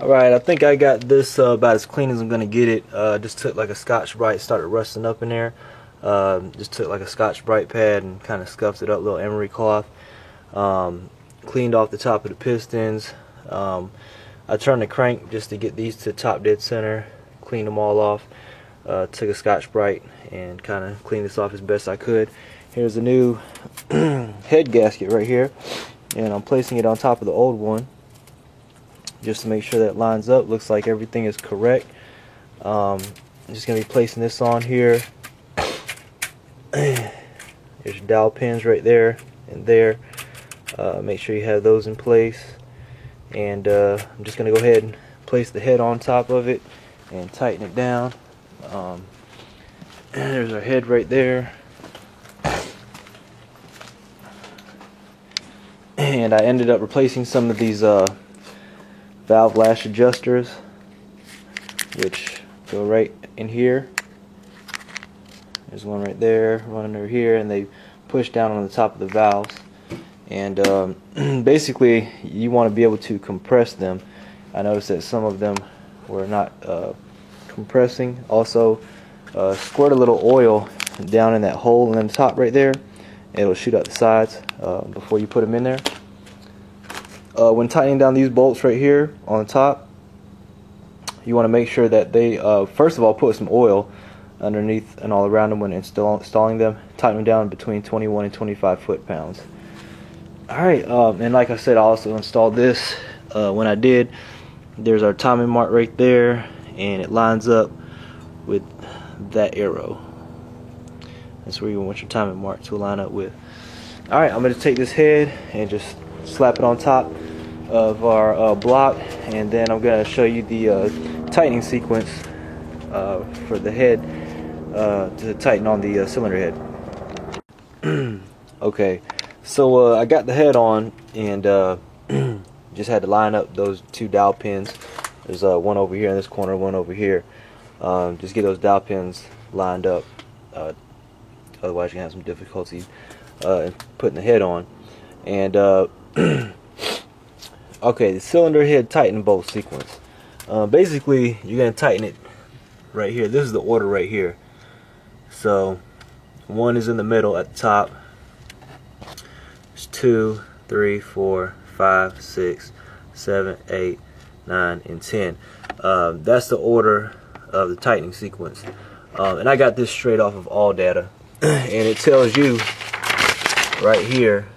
Alright, I think I got this about as clean as I'm going to get it. Just took like a Scotch-Brite, started rusting up in there. Just took like a Scotch-Brite pad and kind of scuffed it up, little emery cloth. Cleaned off the top of the pistons. I turned the crank just to get these to top dead center. Cleaned them all off. Took a Scotch-Brite and kind of cleaned this off as best I could. Here's a new head gasket right here, and I'm placing it on top of the old one just to make sure that it lines up. Looks like everything is correct. I'm just going to be placing this on here. There's your dowel pins right there and there. Make sure you have those in place. And I'm just going to go ahead and place the head on top of it and tighten it down. There's our head right there. And I ended up replacing some of these valve lash adjusters, which go right in here. There's one right there, one under here, and they push down on the top of the valves. And basically, you want to be able to compress them. I noticed that some of them were not compressing. Also, squirt a little oil down in that hole in the top right there. It'll shoot out the sides before you put them in there. When tightening down these bolts right here on the top, you want to make sure that they, first of all, put some oil underneath and all around them when installing them. Tighten them down between 21 and 25 foot-pounds. Alright, and like I said, I also installed this. When I did, there's our timing mark right there, and it lines up with that arrow. That's where you want your timing mark to line up with. Alright, I'm going to take this head and just slap it on top of our block, and then I'm going to show you the tightening sequence for the head to tighten on the cylinder head. Okay, so I got the head on, and just had to line up those two dowel pins. There's one over here in this corner, one over here. Just get those dowel pins lined up. Otherwise, you're going to have some difficulty putting the head on. And okay, the cylinder head tighten bolt sequence. Basically, you're going to tighten it right here. This is the order right here. So, one is in the middle at the top. There's 2, 3, 4, 5, 6, 7, 8, 9, and 10. That's the order of the tightening sequence. And I got this straight off of ALLDATA. And it tells you right here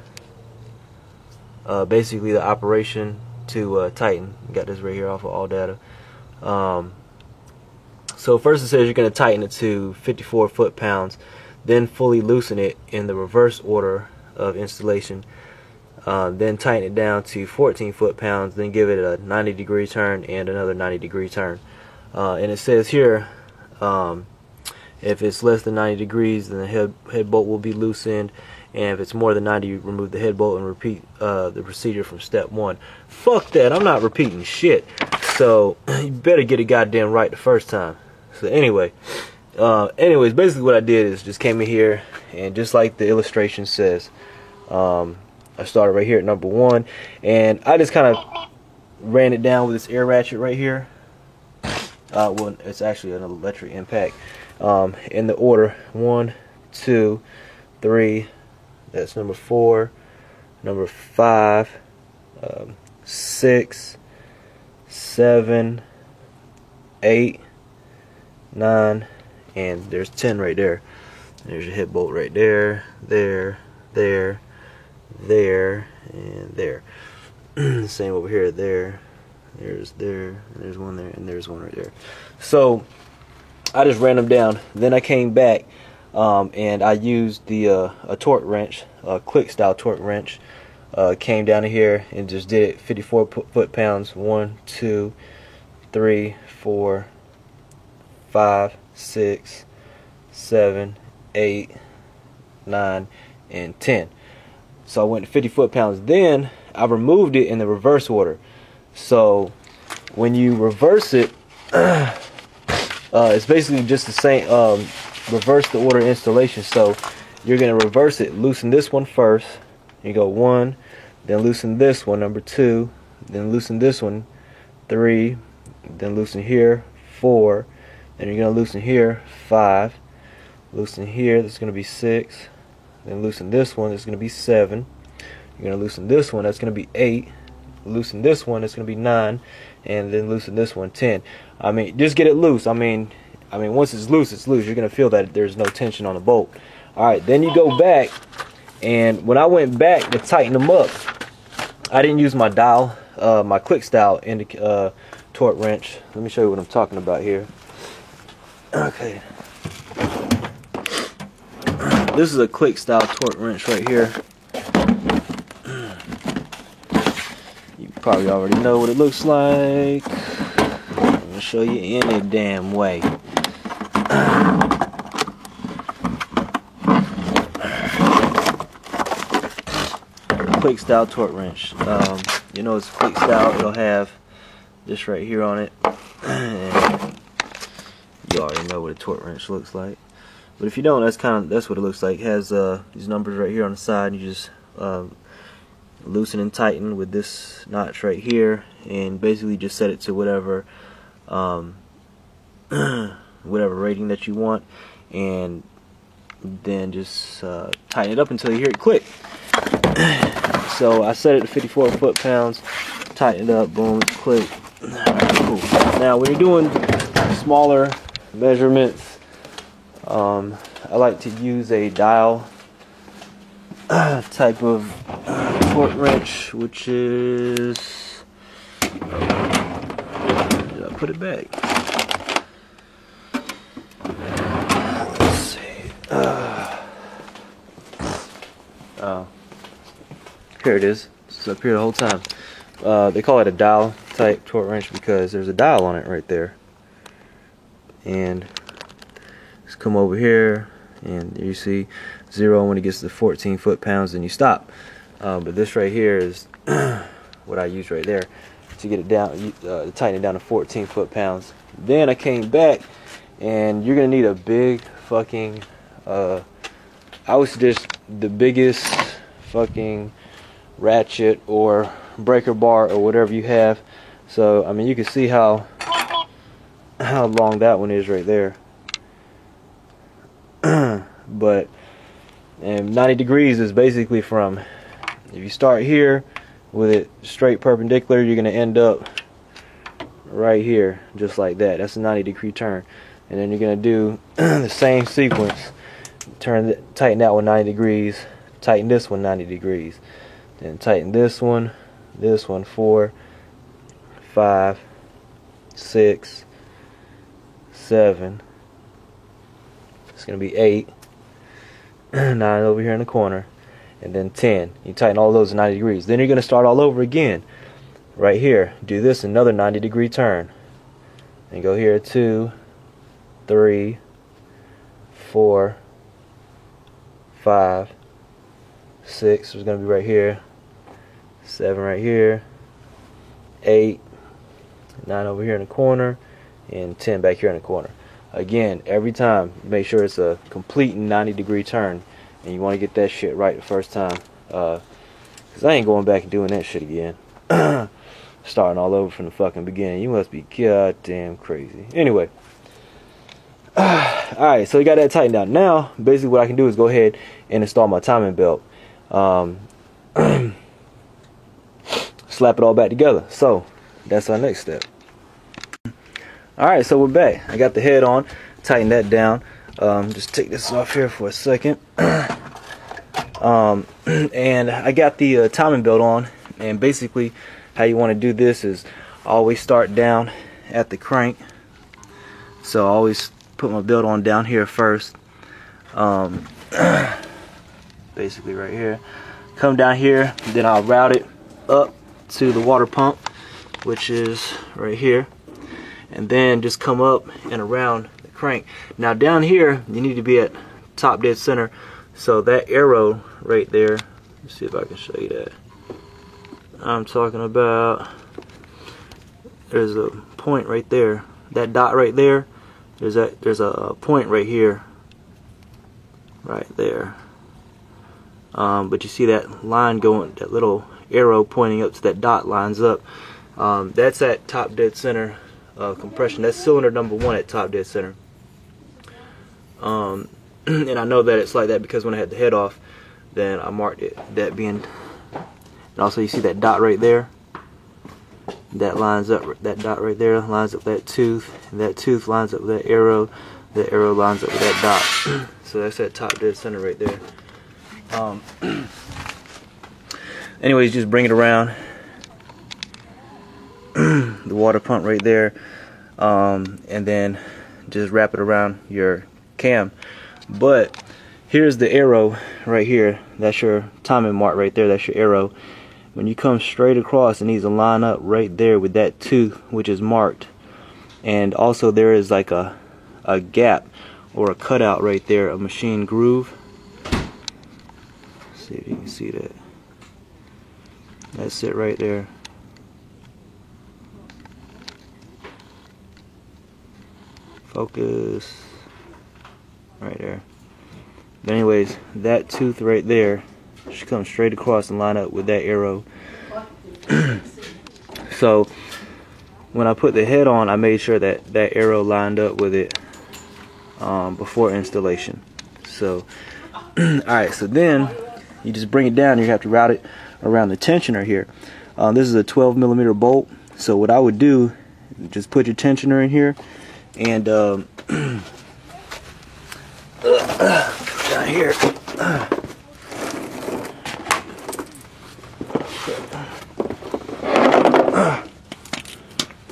basically the operation to tighten. Got this right here off of ALLDATA. So first it says you're going to tighten it to 54 foot-pounds, then fully loosen it in the reverse order of installation, then tighten it down to 14 foot-pounds, then give it a 90-degree turn and another 90-degree turn. And it says here if it's less than 90 degrees, then the head bolt will be loosened, and if it's more than 90, remove the head bolt and repeat the procedure from step 1. Fuck that, I'm not repeating shit. So you better get it goddamn right the first time. So anyways, basically what I did is just came in here, and just like the illustration says, I started right here at number 1, and I just kind of ran it down with this air ratchet right here. Well, it's actually an electric impact. In the order 1, 2, 3. That's number 4, number 5, 6, 7, 8, 9, and there's 10 right there. There's your head bolt right there, there, there, there, and there. Same over here, there, there's one there, and there's one right there. So I just ran them down. Then I came back and I used the a torque wrench, a click style torque wrench. Came down here and just did it 54 foot-pounds. 1, 2, 3, 4, 5, 6, 7, 8, 9, and 10. So I went to 50 foot-pounds. Then I removed it in the reverse order. So when you reverse it, it's basically just the same. Reverse the order installation. So you're going to reverse it. Loosen this one first. You go 1, then loosen this one, number 2, then loosen this one, 3, then loosen here, 4, then you're going to loosen here, 5, loosen here, that's going to be 6, then loosen this one, that's going to be 7, you're going to loosen this one, that's going to be 8, loosen this one, that's going to be 9, and then loosen this one, 10. I mean, just get it loose. I mean, once it's loose, it's loose. You're going to feel that there's no tension on the bolt. Alright, then you go back, and when I went back to tighten them up, I didn't use my dial, my click style torque wrench. Let me show you what I'm talking about here. Okay. This is a click style torque wrench right here. You probably already know what it looks like. I'm going to show you any damn way. Click style torque wrench. You know, it's click style. It'll have this right here on it. And you already know what a torque wrench looks like. But if you don't, that's what it looks like. It has these numbers right here on the side. You just loosen and tighten with this notch right here, and basically just set it to whatever whatever rating that you want, and then just tighten it up until you hear it click. So I set it to 54 foot-pounds, tighten it up, boom, click. Alright, cool. Now when you're doing smaller measurements, I like to use a dial type of torque wrench, which is, did I put it back? Let's see. Oh, here it is. It's up here the whole time. They call it a dial type torque wrench because there's a dial on it right there. And just come over here, and you see 0 when it gets to 14 foot-pounds, and you stop. But this right here is what I use right there to get it down, to tighten it down to 14 foot-pounds. Then I came back, and you're gonna need a big fucking, I would suggest the biggest fucking ratchet or breaker bar or whatever you have. So I mean, you can see how long that one is right there. But and 90 degrees is basically from, if you start here with it straight perpendicular, you're going to end up right here, just like that. That's a 90-degree turn. And then you're going to do the same sequence. Tighten that one 90 degrees, tighten this one 90 degrees, then tighten this one 4, 5, 6, 7. It's going to be 8, 9 over here in the corner, and then 10. You tighten all those 90 degrees. Then you're going to start all over again. Right here, do this, another 90-degree turn. And go here, 2, 3, 4, 5, 6. It's going to be right here. 7 right here. 8, 9 over here in the corner, and 10 back here in the corner. Again, every time, make sure it's a complete 90-degree turn, and you want to get that shit right the first time. Because I ain't going back and doing that shit again. Starting all over from the fucking beginning. You must be goddamn crazy. Anyway. Alright, so you got that tightened down. Now, basically what I can do is go ahead and install my timing belt. Slap it all back together. So, that's our next step. Alright, so we're back. I got the head on, tighten that down. Just take this off here for a second. And I got the timing belt on, and basically how you want to do this is always start down at the crank. So I always put my belt on down here first. Basically right here. Come down here, then I'll route it up to the water pump, which is right here. And then just come up and around the crank. Now down here, you need to be at top dead center. So that arrow right there, let's see if I can show you that. I'm talking about, there's a point right there. That dot right there, there's a point right here. Right there. But you see that line going, that little arrow pointing up to that dot lines up. That's at top dead center compression. That's cylinder number 1 at top dead center. And I know that it's like that because when I had the head off, then I marked it that being. And also you see that dot right there. That lines up, that dot right there lines up that tooth, and that tooth lines up with that arrow. The arrow lines up with that dot. So that's that top dead center right there. Anyways, just bring it around. The water pump right there, and then just wrap it around your cam. But here's the arrow right here. That's your timing mark right there. That's your arrow. When you come straight across, it needs to line up right there with that tooth, which is marked. And also there is like a gap or a cutout right there, a machine groove. Let's see if you can see that. That's it right there. Focus right there. But anyways, that tooth right there should come straight across and line up with that arrow. So when I put the head on, I made sure that that arrow lined up with it before installation. So alright, so then you just bring it down. You have to route it around the tensioner here. This is a 12mm bolt. So what I would do, just put your tensioner in here and down here.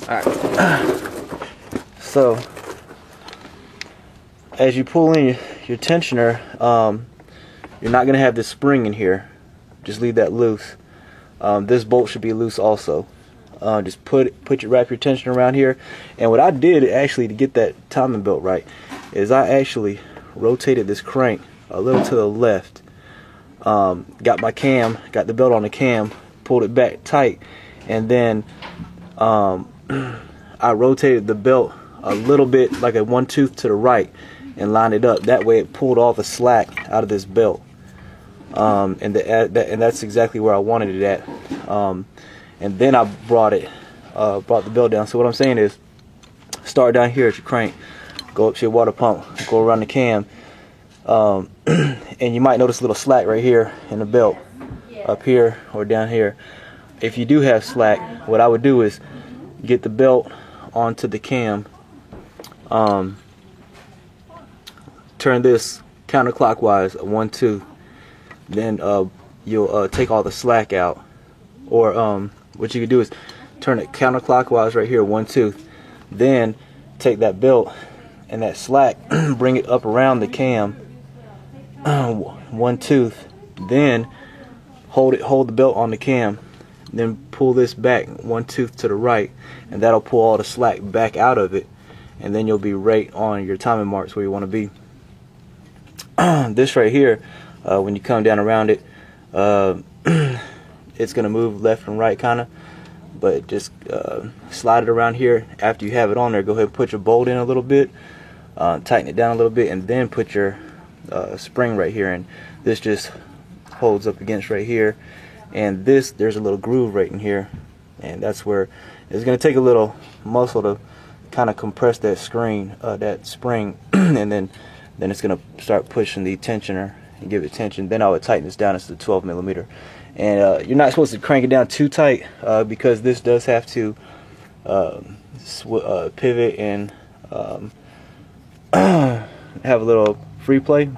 Alright. So as you pull in your tensioner, you're not going to have this spring in here. Just leave that loose. This bolt should be loose also. Just wrap your tension around here. And what I did actually to get that timing belt right is I actually rotated this crank a little to the left. Got the belt on the cam, pulled it back tight, and then I rotated the belt a little bit like a 1 tooth to the right and lined it up. That way it pulled all the slack out of this belt. And that's exactly where I wanted it at. And then I brought the belt down. So what I'm saying is, start down here at your crank, go up to your water pump, go around the cam, and you might notice a little slack right here in the belt, up here or down here. If you do have slack, what I would do is get the belt onto the cam, turn this counterclockwise, 1 tooth, then you'll take all the slack out. Or what you can do is turn it counterclockwise right here, 1 tooth, then take that belt and that slack, bring it up around the cam, 1 tooth, then hold the belt on the cam, then pull this back 1 tooth to the right, and that'll pull all the slack back out of it, and then you'll be right on your timing marks where you want to be. This right here, when you come down around it, it's going to move left and right kind of, but just slide it around here. After you have it on there, go ahead and put your bolt in a little bit, tighten it down a little bit, and then put your spring right here, and this just holds up against right here, and there's a little groove right in here, and that's where it's going to take a little muscle to kind of compress that spring, and then it's going to start pushing the tensioner and give it tension. Then I would tighten this down. It's the 12mm. And you're not supposed to crank it down too tight because this does have to pivot and have a little free play.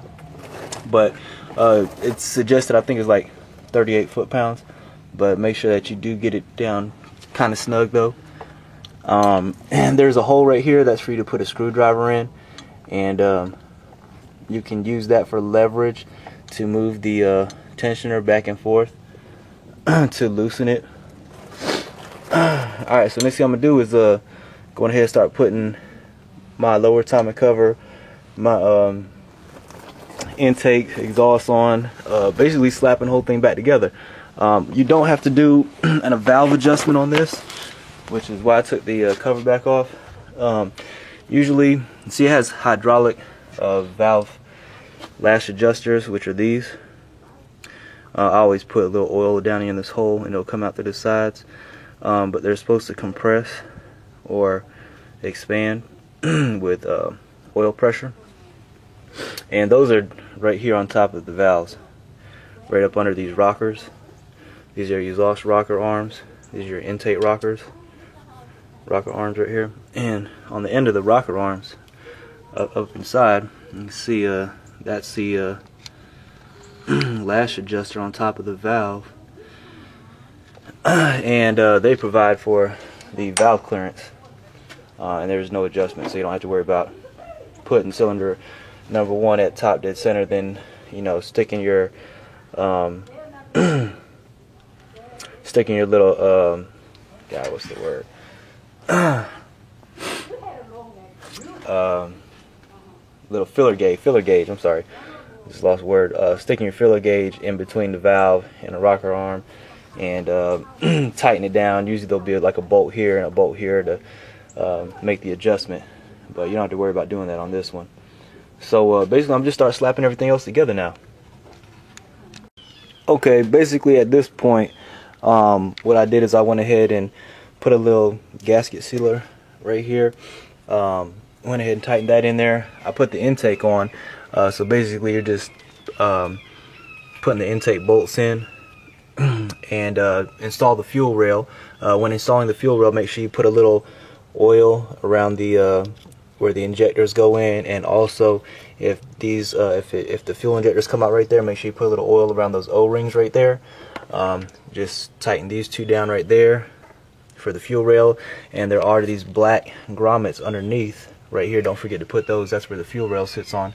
But it's suggested, I think it's like 38 foot-pounds. But make sure that you do get it down kind of snug though. And there's a hole right here that's for you to put a screwdriver in. And you can use that for leverage to move the tensioner back and forth to loosen it. Alright, so next thing I'm going to do is go ahead and start putting my lower timing cover, my intake, exhaust on, basically slapping the whole thing back together. You don't have to do a valve adjustment on this, which is why I took the cover back off. Usually, see, it has hydraulic valve lash adjusters, which are these. I always put a little oil down in this hole and it'll come out to the sides. but they're supposed to compress or expand with oil pressure. And those are right here on top of the valves, right up under these rockers. These are exhaust rocker arms. These are your intake rocker arms right here. And on the end of the rocker arms, up inside, you can see that's the lash adjuster on top of the valve. And they provide for the valve clearance. And there's no adjustment, so you don't have to worry about putting cylinder number 1 at top dead center, then sticking your sticking your little God, what's the word? Little filler gauge. I'm sorry, just lost word. Sticking your filler gauge in between the valve and the rocker arm, and tighten it down. Usually there'll be like a bolt here and a bolt here to make the adjustment, but you don't have to worry about doing that on this one. So basically I'm just start slapping everything else together now. Okay, basically at this point, what I did is I went ahead and put a little gasket sealer right here. Went ahead and tightened that in there. I put the intake on, so basically you're just putting the intake bolts in and install the fuel rail. When installing the fuel rail, make sure you put a little oil around the where the injectors go in, and also if these if the fuel injectors come out right there, make sure you put a little oil around those O-rings right there. Just tighten these two down right there for the fuel rail, and there are these black grommets underneath right here. Don't forget to put those. That's where the fuel rail sits on.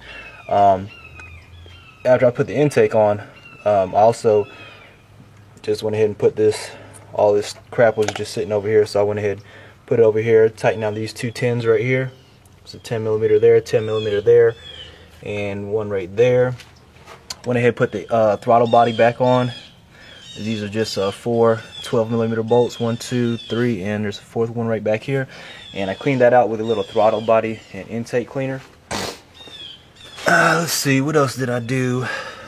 After I put the intake on, I also just went ahead and put this, all this crap was just sitting over here, so I went ahead, put it over here, tighten down these two tins right here. It's a 10 millimeter there, 10 millimeter there, and one right there. Went ahead and put the throttle body back on. These are just 4 12 millimeter bolts, 1, 2, 3, and there's a fourth one right back here. And I cleaned that out with a little throttle body and intake cleaner. Let's see, what else did I do?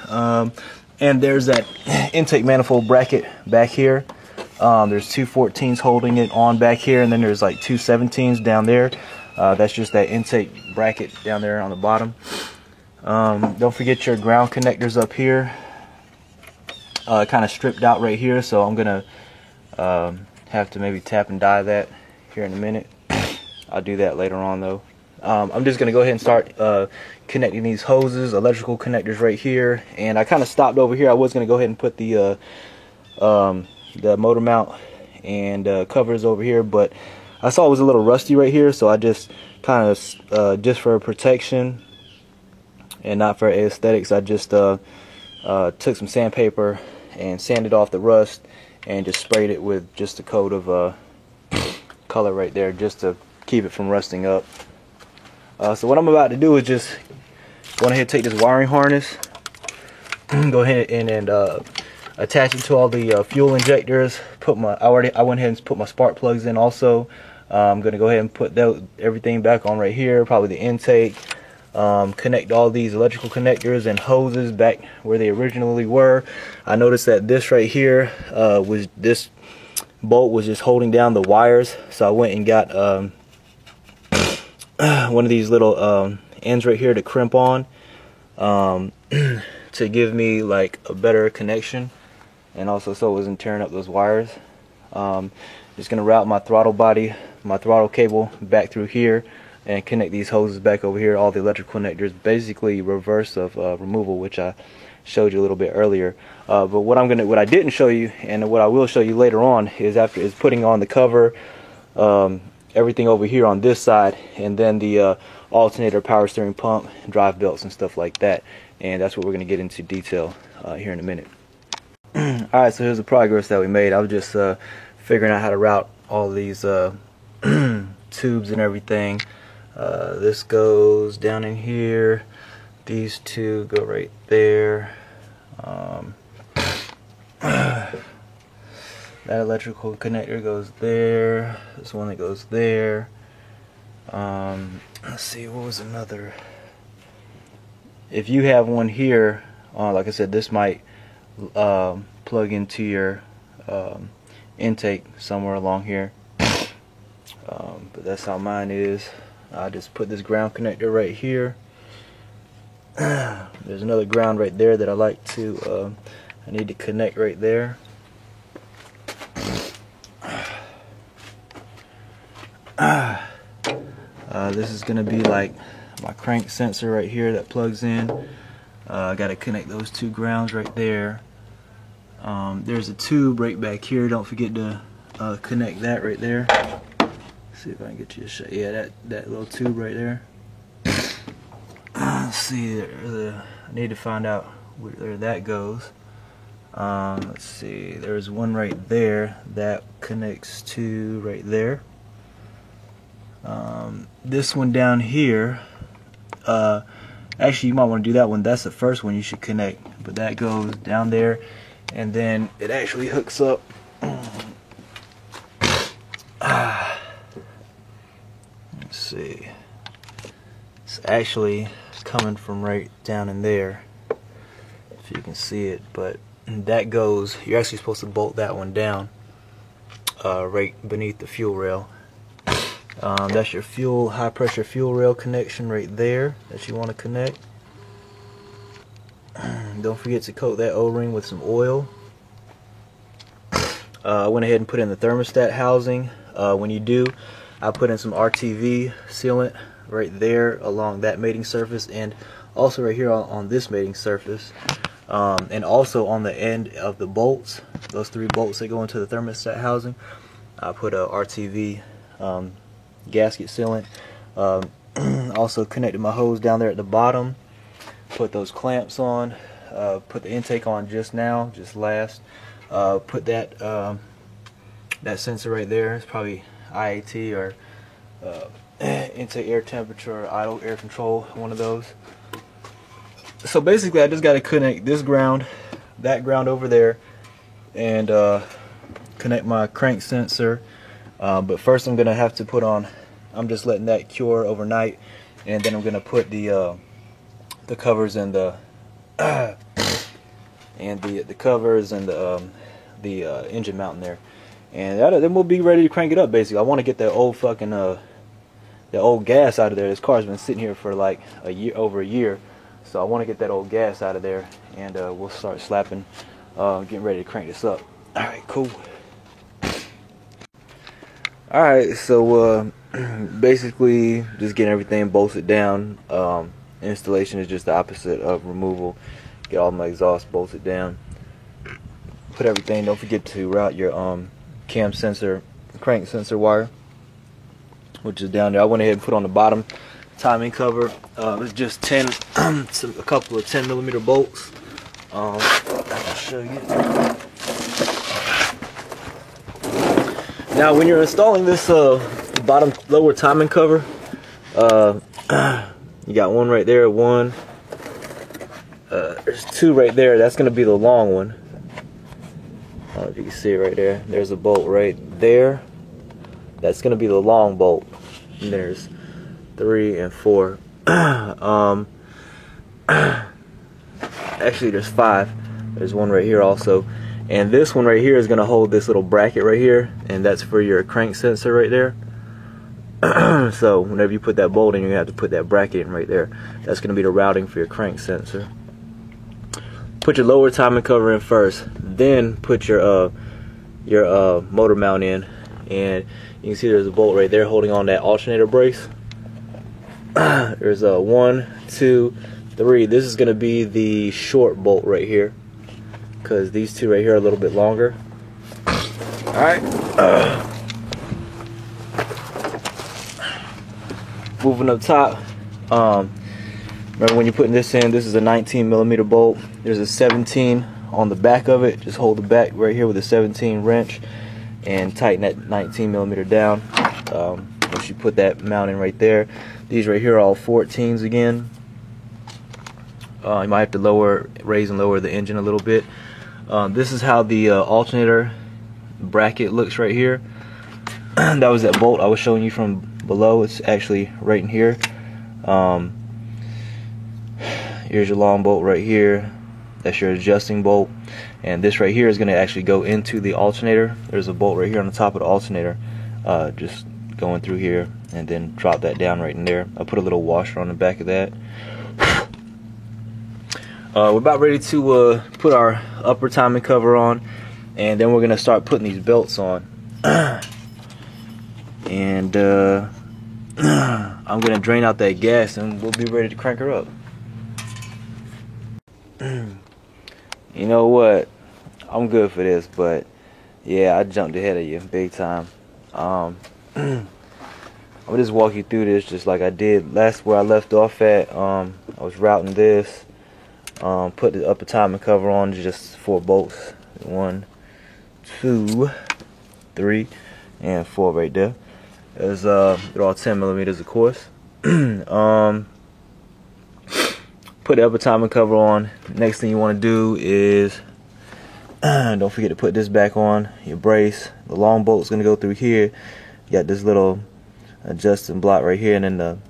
And there's that intake manifold bracket back here. There's two 14s holding it on back here, and then there's like two 17s down there. That's just that intake bracket down there on the bottom. Don't forget your ground connectors up here. Kind of stripped out right here, so I'm gonna have to maybe tap and die that here in a minute. I'll do that later on though. I'm just gonna go ahead and start connecting these hoses, electrical connectors right here, and I kind of stopped over here. I was gonna go ahead and put the motor mount and covers over here, but I saw it was a little rusty right here, so I just kind of just for protection and not for aesthetics, I just took some sandpaper and sanded off the rust and just sprayed it with just a coat of color right there, just to keep it from rusting up. So what I'm about to do is just go ahead and take this wiring harness, go ahead and attach it to all the fuel injectors. I went ahead and put my spark plugs in also. I'm gonna go ahead and put everything back on right here, probably the intake. Connect all these electrical connectors and hoses back where they originally were. I noticed that this right here this bolt was just holding down the wires, so I went and got one of these little ends right here to crimp on to give me like a better connection, and also so it wasn't tearing up those wires. Just gonna route my throttle body, my throttle cable back through here and connect these hoses back over here. All the electrical connectors, basically reverse of removal, which I showed you a little bit earlier. But what I didn't show you, and what I will show you later on, is putting on the cover, everything over here on this side, and then the alternator, power steering pump, drive belts, and stuff like that. And that's what we're going to get into detail here in a minute. Alright, so here's the progress that we made. I was just figuring out how to route all these tubes and everything. This goes down in here. These two go right there. That electrical connector goes there. This one that goes there. Let's see, what was another? If you have one here, like I said, this might plug into your intake somewhere along here. But that's how mine is. I just put this ground connector right here. There's another ground right there that I like to I need to connect right there. This is gonna be like my crank sensor right here that plugs in. I gotta connect those two grounds right there. There's a tube right back here. Don't forget to connect that right there. See if I can get you a shot. Yeah, that little tube right there. Let's see. I need to find out where that goes. Let's see. There's one right there that connects to right there. This one down here. Actually, you might want to do that one. That's the first one you should connect. But that goes down there, and then it actually hooks up. Let's see. It's actually coming from right down in there, if you can see it. But that goes. You're actually supposed to bolt that one down, right beneath the fuel rail. That's your high pressure fuel rail connection right there that you want to connect. Don't forget to coat that O-ring with some oil. I went ahead and put in the thermostat housing. When you do, I put in some RTV sealant right there along that mating surface, and also right here on this mating surface, and also on the end of the bolts, those 3 bolts that go into the thermostat housing. I put a RTV gasket sealant. Also connected my hose down there at the bottom. Put those clamps on. Put the intake on just last. Put that sensor right there. It's probably IAT or intake air temperature or idle air control, one of those. So basically I just got to connect this ground, that ground over there, and connect my crank sensor. But first I'm gonna have to put on, I'm just letting that cure overnight, and then I'm gonna put the covers and the covers and the engine mount in there, and then we'll be ready to crank it up. Basically, I want to get that old fucking the old gas out of there. This car's been sitting here for like over a year, so I want to get that old gas out of there, and we'll start slapping, getting ready to crank this up. All right, cool. Alright, so basically just getting everything bolted down. Installation is just the opposite of removal. Get all my exhaust bolted down. Put everything, don't forget to route your cam sensor, crank sensor wire, which is down there. I went ahead and put on the bottom timing cover. It's just a couple of 10mm bolts. I'll show you. Now when you're installing this bottom lower timing cover, you got one right there, there's 2 right there. That's going to be the long one. I don't know if you can see it right there. There's a bolt right there. That's going to be the long bolt. And there's 3 and 4. Actually there's 5. There's one right here also. And this one right here is going to hold this little bracket right here, and that's for your crank sensor right there. So whenever you put that bolt in, you're going to have to put that bracket in right there. That's going to be the routing for your crank sensor. Put your lower timing cover in first, then put your motor mount in, and you can see there's a bolt right there holding on that alternator brace. There's a 1, 2, 3. This is going to be the short bolt right here, because these 2 right here are a little bit longer. Alright. Moving up top. Remember when you're putting this in, this is a 19mm bolt. There's a 17 on the back of it. Just hold the back right here with a 17 wrench and tighten that 19mm down. Once you put that mount in right there. These right here are all 14s again. You might have to raise and lower the engine a little bit. This is how the alternator bracket looks right here. That was that bolt I was showing you from below. It's actually right in here. Here's your long bolt right here. That's your adjusting bolt. And this right here is going to actually go into the alternator. There's a bolt right here on the top of the alternator, just going through here, and then drop that down right in there. I'll put a little washer on the back of that. We're about ready to put our upper timing cover on, and then we're going to start putting these belts on. And I'm going to drain out that gas, and we'll be ready to crank her up. You know what? I'm good for this, but yeah, I jumped ahead of you big time. I'm gonna just walk you through this just like I did last where I left off at. I was routing this, put the upper timing cover on, just 4 bolts. 1, 2, 3, and 4 right there. They're all 10 millimeters, of course. Put the upper timing cover on. Next thing you want to do is don't forget to put this back on your brace. The long bolt is going to go through here. You got this little adjusting block right here, and then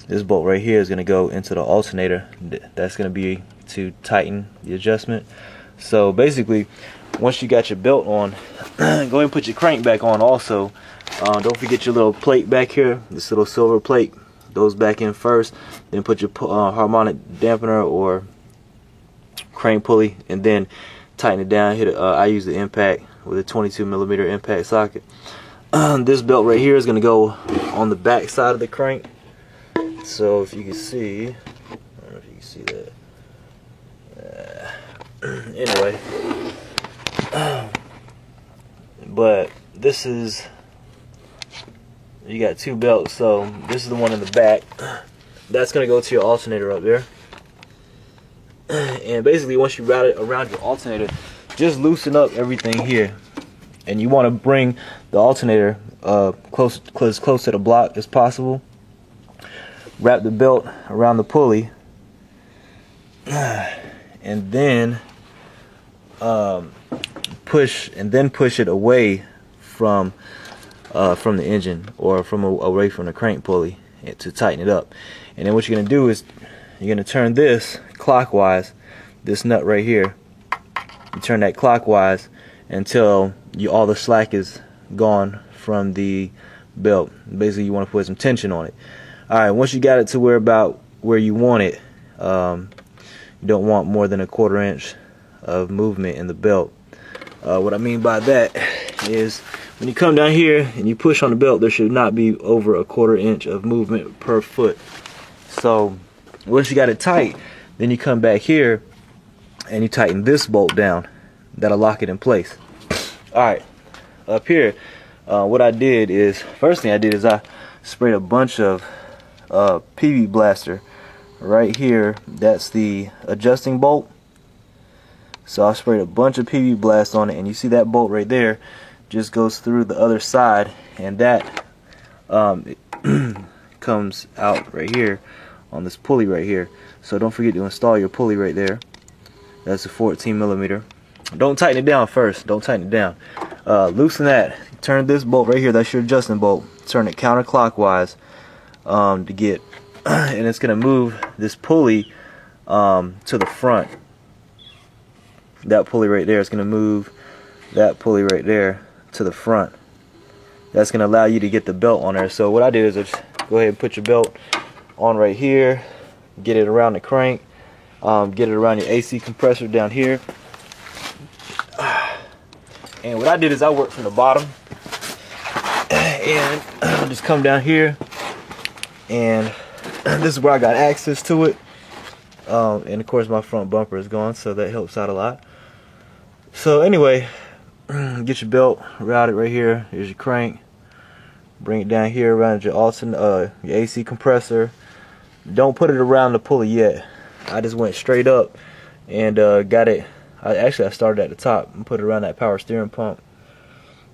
this bolt right here is going to go into the alternator. That's going to be to tighten the adjustment. So basically, once you got your belt on, go ahead and put your crank back on also. Don't forget your little plate back here, this little silver plate. Those back in first, then put your harmonic dampener or crane pulley, and then tighten it down. Hit it. I use the impact with a 22 millimeter impact socket. This belt right here is going to go on the back side of the crank. So if you can see, I don't know if you can see that. Anyway, but this is. You got 2 belts, so this is the one in the back. That's going to go to your alternator up there. And basically, once you route it around your alternator, just loosen up everything here. And you want to bring the alternator close to the block as possible. Wrap the belt around the pulley, and then push it away from the engine, or away from the crank pulley, to tighten it up. And then what you're going to do is you're going to turn this clockwise, this nut right here. You turn that clockwise until all the slack is gone from the belt. Basically, you want to put some tension on it. Alright, once you got it to about where you want it, you don't want more than 1/4 inch of movement in the belt. What I mean by that is, when you come down here and you push on the belt, there should not be over 1/4 inch of movement per foot. So once you got it tight, then you come back here and you tighten this bolt down. That'll lock it in place. Alright, up here, what I did is, first thing I did is I sprayed a bunch of PB Blaster right here. That's the adjusting bolt. So I sprayed a bunch of PB Blast on it, and you see that bolt right there just goes through the other side, and that comes out right here on this pulley right here. So don't forget to install your pulley right there. That's a 14 millimeter. Don't tighten it down first. Don't tighten it down. Loosen that. Turn this bolt right here. That's your adjusting bolt. Turn it counterclockwise to get, and it's gonna move this pulley to the front. That pulley right there is gonna move that pulley right there to the front. That's going to allow you to get the belt on there. So what I did is I just go ahead and put your belt on right here, get it around the crank, get it around your AC compressor down here. And what I did is I worked from the bottom, and just come down here, and this is where I got access to it. And of course my front bumper is gone, so that helps out a lot. So anyway, get your belt, route it right here. Here's your crank. Bring it down here around your your AC compressor. Don't put it around the pulley yet. I just went straight up and got it. I started at the top and put it around that power steering pump.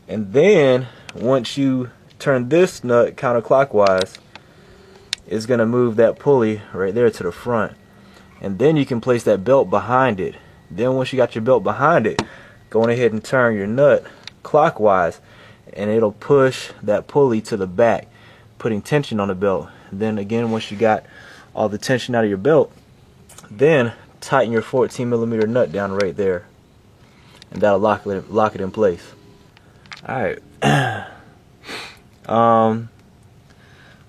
And then once you turn this nut counterclockwise, it's gonna move that pulley right there to the front. And then you can place that belt behind it. Then once you got your belt behind it, go on ahead and turn your nut clockwise, and it'll push that pulley to the back, putting tension on the belt. Then again, once you got all the tension out of your belt, then tighten your 14mm nut down right there, and that'll lock it in place. All right.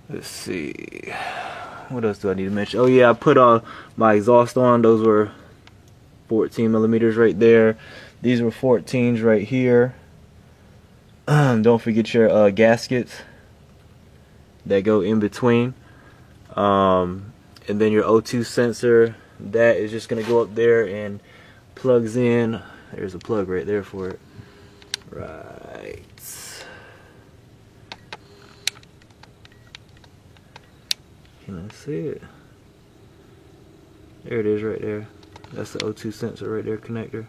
Let's see. What else do I need to mention? Oh yeah, I put my exhaust on. Those were 14mm right there. These were 14s right here. Don't forget your gaskets that go in between. And then your O2 sensor, that is just gonna go up there and plugs in. There's a plug right there for it. Right. Can I see it? There it is right there. That's the O2 sensor right there, connector.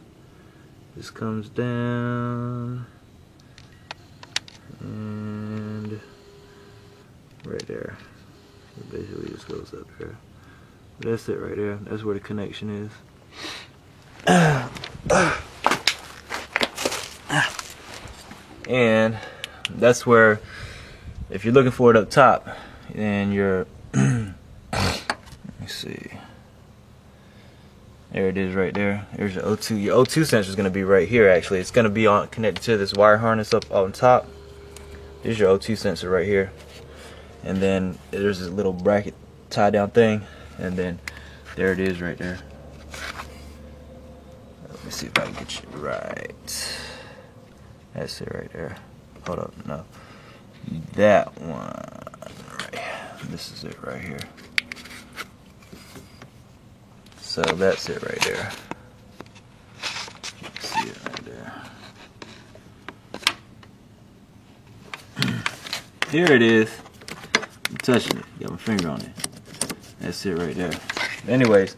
This comes down and right there. It basically just goes up there. But that's it right there. That's where the connection is. And that's where, if you're looking for it up top, then you're let me see. There it is right there. There's your O2. Your O2 sensor is going to be right here actually. It's going to be connected to this wire harness up on top. There's your O2 sensor right here. And then there's this little bracket tie down thing. And then there it is right there. Let me see if I can get you right. That's it right there. Hold up, no. That one. Right. This is it right here. So that's it right there. You can see it right there. Here it is. I'm touching it. Got my finger on it. That's it right there. Anyways,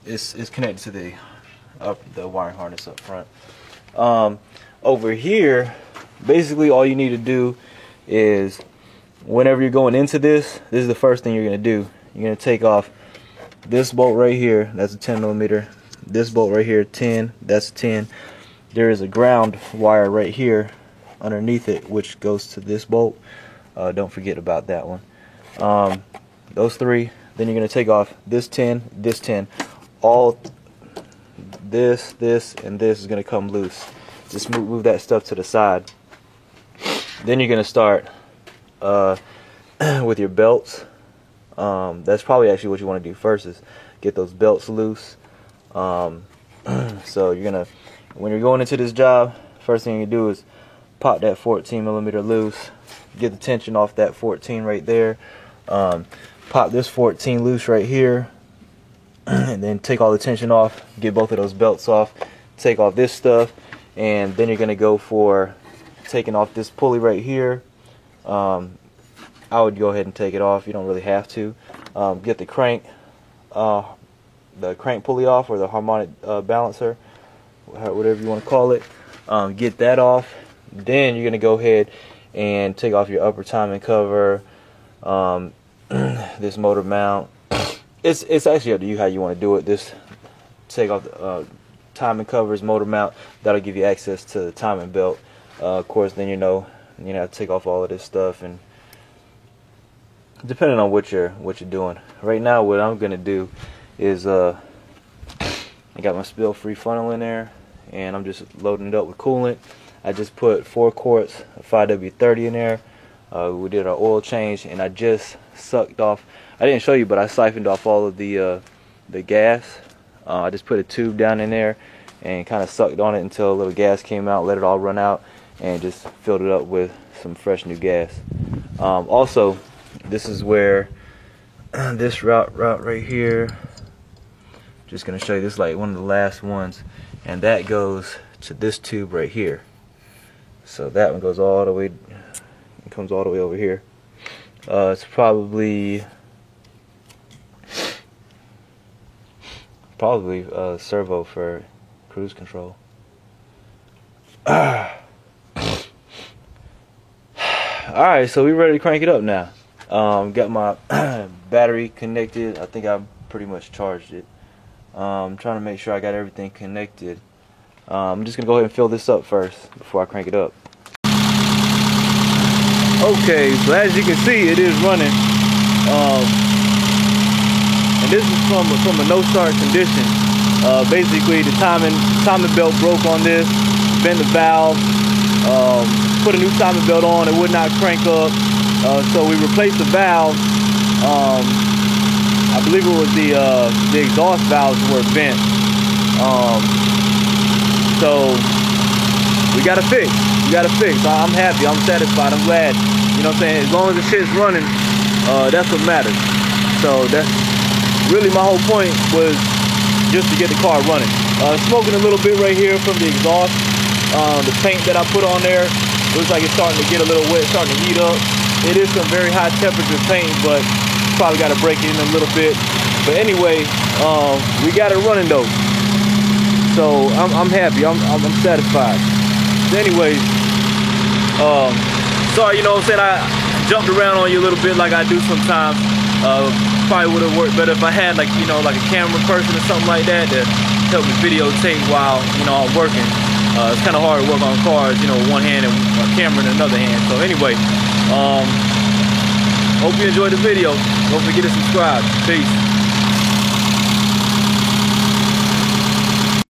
it's connected to the wire harness up front. Over here, basically all you need to do is, whenever you're going into this is the first thing you're going to do. You're going to take off this bolt right here. That's a 10mm. This bolt right here, 10. That's 10. There is a ground wire right here underneath it, which goes to this bolt. Don't forget about that one. Those three. Then you're going to take off this 10, this 10. All this, and this is going to come loose. Just move that stuff to the side. Then you're going to start with your belts. That's probably actually what you want to do first, is get those belts loose. So you're going to, when you're going into this job, first thing you do is pop that 14mm loose. Get the tension off that 14 right there. Pop this 14 loose right here. And then take all the tension off. Get both of those belts off. Take off this stuff. And then you're going to go for taking off this pulley right here. I would go ahead and take it off. You don't really have to. Get the crank pulley off, or the harmonic balancer, whatever you want to call it. Get that off. Then you're going to go ahead and take off your upper timing cover, this motor mount. It's actually up to you how you want to do it. This, take off the timing covers, motor mount. That'll give you access to the timing belt. Of course, then you have to take off all of this stuff, and depending on what you're doing. Right now, what I'm gonna do is I got my spill-free funnel in there, and I'm just loading it up with coolant. I just put 4 quarts of 5W30 in there. We did our oil change, and I just sucked off. I didn't show you, but I siphoned off all of the gas. I just put a tube down in there and kind of sucked on it until a little gas came out, let it all run out, and just filled it up with some fresh new gas. Also, this is where this route right here, just gonna show you, this is like one of the last ones, and that goes to this tube right here. So that one goes all the way, it comes all the way over here. It's probably servo for cruise control. Alright, so we're ready to crank it up now. Got my battery connected. I think I pretty much charged it. I'm trying to make sure I got everything connected. I'm just going to go ahead and fill this up first before I crank it up. Okay, so as you can see, it is running. And this is from a no-start condition. Basically, the timing belt broke on this, bent the valve. Put a new timing belt on, it would not crank up. So we replaced the valve. I believe it was the exhaust valves were bent. So we got to fix. I'm happy. I'm satisfied. I'm glad. You know what I'm saying? As long as the shit's running, that's what matters. So that's really my whole point, was just to get the car running. Smoking a little bit right here from the exhaust. The paint that I put on there looks like it's starting to get a little wet, starting to heat up. It is some very high temperature paint, but probably got to break it in a little bit. But anyway, we got it running though. So I'm happy. I'm satisfied. So anyways, sorry, you know what I'm saying, I jumped around on you a little bit like I do sometimes. Probably would have worked better if I had like a camera person or something like that to help me videotape while I'm working. It's kind of hard to work on cars, with one hand and a camera in another hand. So anyway, hope you enjoyed the video. Don't forget to subscribe. Peace.